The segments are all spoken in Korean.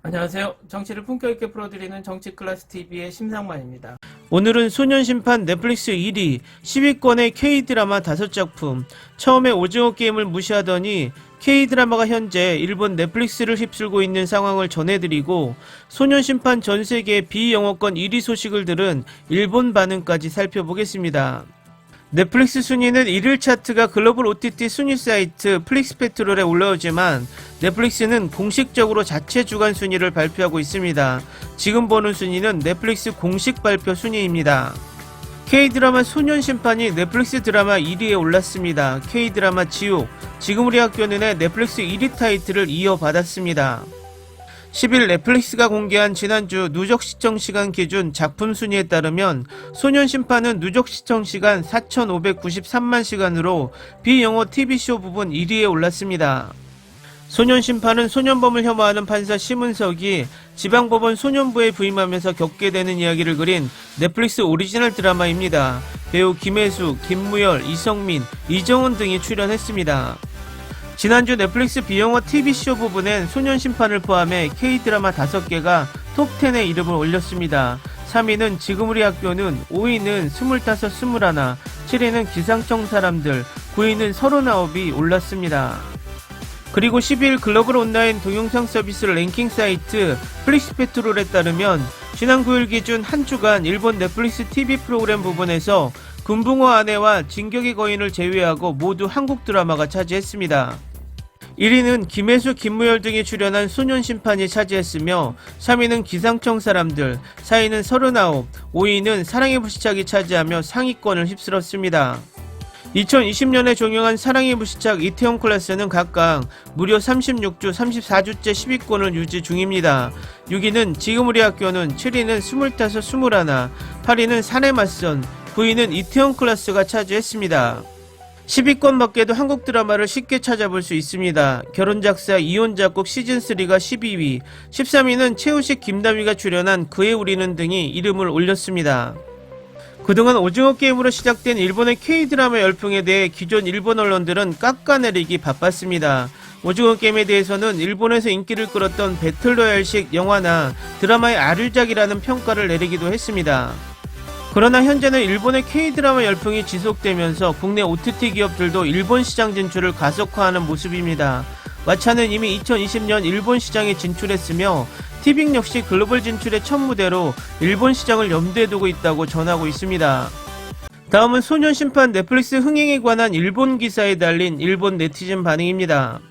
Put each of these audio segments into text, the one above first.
안녕하세요. 정치를 품격 있게 풀어드리는 정치클래스TV의 심상만입니다. 오늘은 소년심판 넷플릭스 1위 10위권의 K드라마 5작품. 처음에 오징어 게임을 무시하더니 K드라마가 현재 일본 넷플릭스를 휩쓸고 있는 상황을 전해드리고, 소년심판 전세계 비영어권 1위 소식을 들은 일본 반응까지 살펴보겠습니다. 넷플릭스 순위는 1일 차트가 글로벌 OTT 순위 사이트 플릭스페트롤에 올라오지만 넷플릭스는 공식적으로 자체 주간 순위를 발표하고 있습니다. 지금 보는 순위는 넷플릭스 공식 발표 순위입니다. K드라마 소년심판이 넷플릭스 드라마 1위에 올랐습니다. K드라마 지옥, 지금 우리 학교는의 넷플릭스 1위 타이틀을 이어받았습니다. 10일 넷플릭스가 공개한 지난주 누적 시청시간 기준 작품 순위에 따르면 소년심판은 누적 시청시간 4,593만 시간으로 비영어 TV쇼 부분 1위에 올랐습니다. 소년심판은 소년범을 혐오하는 판사 심은석이 지방법원 소년부에 부임하면서 겪게 되는 이야기를 그린 넷플릭스 오리지널 드라마입니다. 배우 김혜수, 김무열, 이성민, 이정은 등이 출연했습니다. 지난주 넷플릭스 비영어 TV쇼 부분엔 소년심판을 포함해 K드라마 5개가 톱10에 이름을 올렸습니다. 3위는 지금 우리 학교는, 5위는 25, 21, 7위는 기상청 사람들, 9위는 39이 올랐습니다. 그리고 10일 글로벌 온라인 동영상 서비스 랭킹 사이트 플릭스페트롤에 따르면 지난 9일 기준 한 주간 일본 넷플릭스 TV 프로그램 부분에서 금붕어 아내와 진격의 거인을 제외하고 모두 한국 드라마가 차지했습니다. 1위는 김혜수, 김무열 등이 출연한 소년심판이 차지했으며 3위는 기상청 사람들, 4위는 39, 5위는 사랑의 불시착이 차지하며 상위권을 휩쓸었습니다. 2020년에 종영한 사랑의 불시착 이태원 클래스는 각각 무려 36주, 34주째 10위권을 유지 중입니다. 6위는 지금 우리 학교는, 7위는 25, 21, 8위는 사내 맞선, 9위는 이태원 클래스가 차지했습니다. 10위권 밖에도 한국 드라마를 쉽게 찾아볼 수 있습니다. 결혼작사 이혼작곡 시즌3가 12위, 13위는 최우식 김다미가 출연한 그의 우리는 등이 이름을 올렸습니다. 그동안 오징어 게임으로 시작된 일본의 K드라마 열풍에 대해 기존 일본 언론들은 깎아내리기 바빴습니다. 오징어 게임에 대해서는 일본에서 인기를 끌었던 배틀로얄식 영화나 드라마의 아류작이라는 평가를 내리기도 했습니다. 그러나 현재는 일본의 K드라마 열풍이 지속되면서 국내 OTT 기업들도 일본 시장 진출을 가속화하는 모습입니다. 왓챠는 이미 2020년 일본 시장에 진출했으며 티빙 역시 글로벌 진출의 첫 무대로 일본 시장을 염두에 두고 있다고 전하고 있습니다. 다음은 소년심판 넷플릭스 흥행에 관한 일본 기사에 달린 일본 네티즌 반응입니다.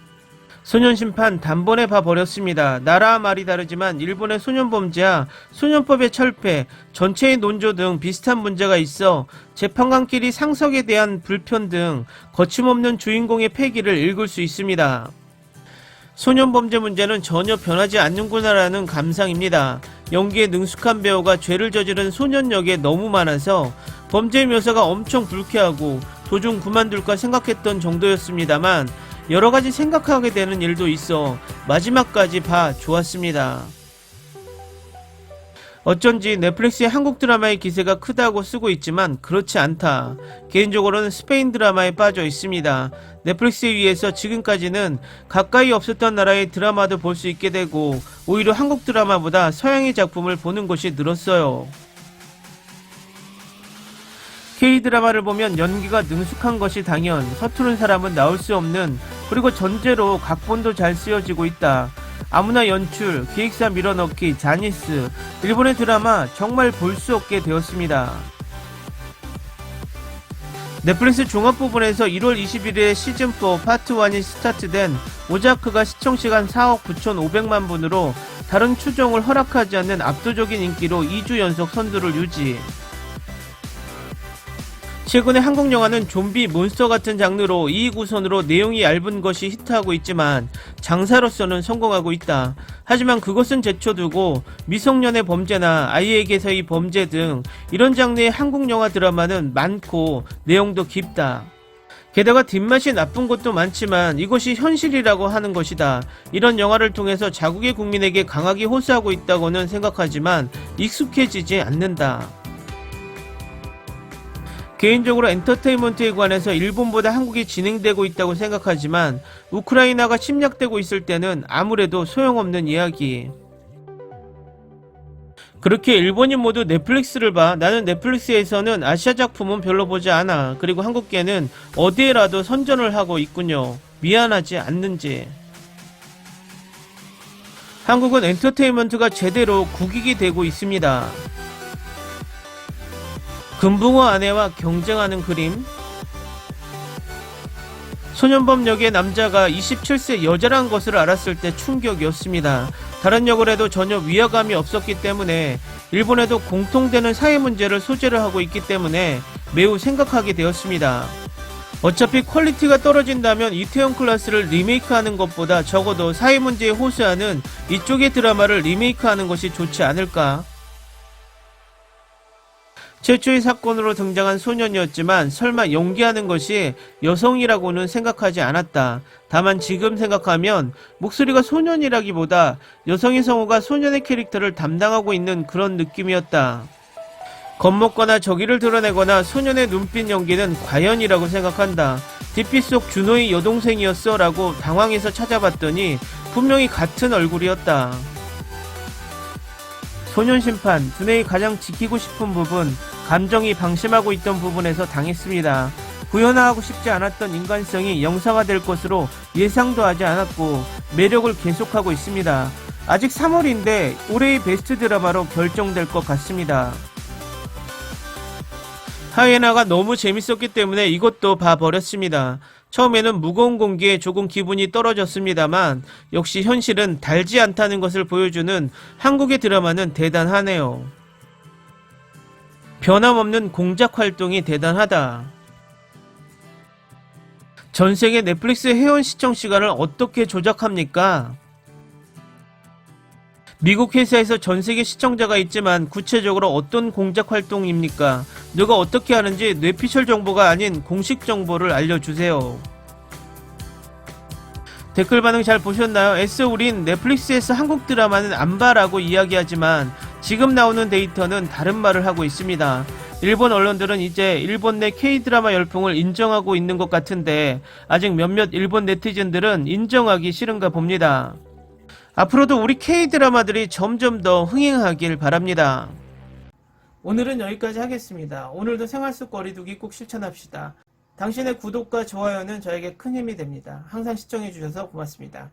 소년심판 단번에 봐버렸습니다. 나라와 말이 다르지만 일본의 소년범죄와 소년법의 철폐, 전체의 논조 등 비슷한 문제가 있어 재판관끼리 상석에 대한 불편 등 거침없는 주인공의 패기를 읽을 수 있습니다. 소년범죄 문제는 전혀 변하지 않는구나라는 감상입니다. 연기에 능숙한 배우가 죄를 저지른 소년 역에 너무 많아서 범죄 묘사가 엄청 불쾌하고 도중 그만둘까 생각했던 정도였습니다만 여러가지 생각하게 되는 일도 있어 마지막까지 봐 좋았습니다. 어쩐지 넷플릭스의 한국 드라마의 기세가 크다고 쓰고 있지만 그렇지 않다. 개인적으로는 스페인 드라마에 빠져 있습니다. 넷플릭스에 의해서 지금까지는 가까이 없었던 나라의 드라마도 볼 수 있게 되고 오히려 한국 드라마보다 서양의 작품을 보는 것이 늘었어요. K드라마를 보면 연기가 능숙한 것이 당연, 서투른 사람은 나올 수 없는, 그리고 전제로 각본도 잘 쓰여지고 있다. 아무나 연출, 기획사 밀어넣기, 자니스, 일본의 드라마 정말 볼 수 없게 되었습니다. 넷플릭스 종합 부분에서 1월 21일에 시즌4 파트 1이 스타트된 오자크가 시청시간 4억 9,500만 분으로 다른 추종을 허락하지 않는 압도적인 인기로 2주 연속 선두를 유지. 최근에 한국 영화는 좀비, 몬스터 같은 장르로 이익우선으로 내용이 얇은 것이 히트하고 있지만 장사로서는 성공하고 있다. 하지만 그것은 제쳐두고 미성년의 범죄나 아이에게서의 범죄 등 이런 장르의 한국 영화 드라마는 많고 내용도 깊다. 게다가 뒷맛이 나쁜 것도 많지만 이것이 현실이라고 하는 것이다. 이런 영화를 통해서 자국의 국민에게 강하게 호소하고 있다고는 생각하지만 익숙해지지 않는다. 개인적으로 엔터테인먼트에 관해서 일본보다 한국이 진행되고 있다고 생각하지만 우크라이나가 침략되고 있을 때는 아무래도 소용없는 이야기. 그렇게 일본인 모두 넷플릭스를 봐. 나는 넷플릭스에서는 아시아 작품은 별로 보지 않아. 그리고 한국계는 어디에라도 선전을 하고 있군요. 미안하지 않는지. 한국은 엔터테인먼트가 제대로 국익이 되고 있습니다. 금붕어 아내와 경쟁하는 그림. 소년범 역의 남자가 27세 여자란 것을 알았을 때 충격이었습니다. 다른 역을 해도 전혀 위화감이 없었기 때문에 일본에도 공통되는 사회 문제를 소재로 하고 있기 때문에 매우 생각하게 되었습니다. 어차피 퀄리티가 떨어진다면 이태원 클라스를 리메이크하는 것보다 적어도 사회 문제에 호소하는 이쪽의 드라마를 리메이크하는 것이 좋지 않을까. 최초의 사건으로 등장한 소년이었지만 설마 연기하는 것이 여성이라고는 생각하지 않았다. 다만 지금 생각하면 목소리가 소년이라기보다 여성의 성우가 소년의 캐릭터를 담당하고 있는 그런 느낌이었다. 겁먹거나 저기를 드러내거나 소년의 눈빛 연기는 과연이라고 생각한다. DP 속 준호의 여동생이었어 라고 당황해서 찾아봤더니 분명히 같은 얼굴이었다. 소년 심판, 준호의 가장 지키고 싶은 부분, 감정이 방심하고 있던 부분에서 당했습니다. 구현화하고 싶지 않았던 인간성이 영상화될 것으로 예상도 하지 않았고 매력을 계속하고 있습니다. 아직 3월인데 올해의 베스트 드라마로 결정될 것 같습니다. 하이에나가 너무 재밌었기 때문에 이것도 봐버렸습니다. 처음에는 무거운 공기에 조금 기분이 떨어졌습니다만 역시 현실은 달지 않다는 것을 보여주는 한국의 드라마는 대단하네요. 변함없는 공작 활동이 대단하다. 전세계 넷플릭스 회원 시청 시간을 어떻게 조작합니까? 미국 회사에서 전세계 시청자가 있지만 구체적으로 어떤 공작 활동입니까? 누가 어떻게 하는지 뇌피셜 정보가 아닌 공식 정보를 알려주세요. 댓글 반응 잘 보셨나요? 우린 넷플릭스에서 한국 드라마는 안 봐라고 이야기하지만 지금 나오는 데이터는 다른 말을 하고 있습니다. 일본 언론들은 이제 일본 내 K-드라마 열풍을 인정하고 있는 것 같은데 아직 몇몇 일본 네티즌들은 인정하기 싫은가 봅니다. 앞으로도 우리 K-드라마들이 점점 더 흥행하길 바랍니다. 오늘은 여기까지 하겠습니다. 오늘도 생활 속 거리두기 꼭 실천합시다. 당신의 구독과 좋아요는 저에게 큰 힘이 됩니다. 항상 시청해주셔서 고맙습니다.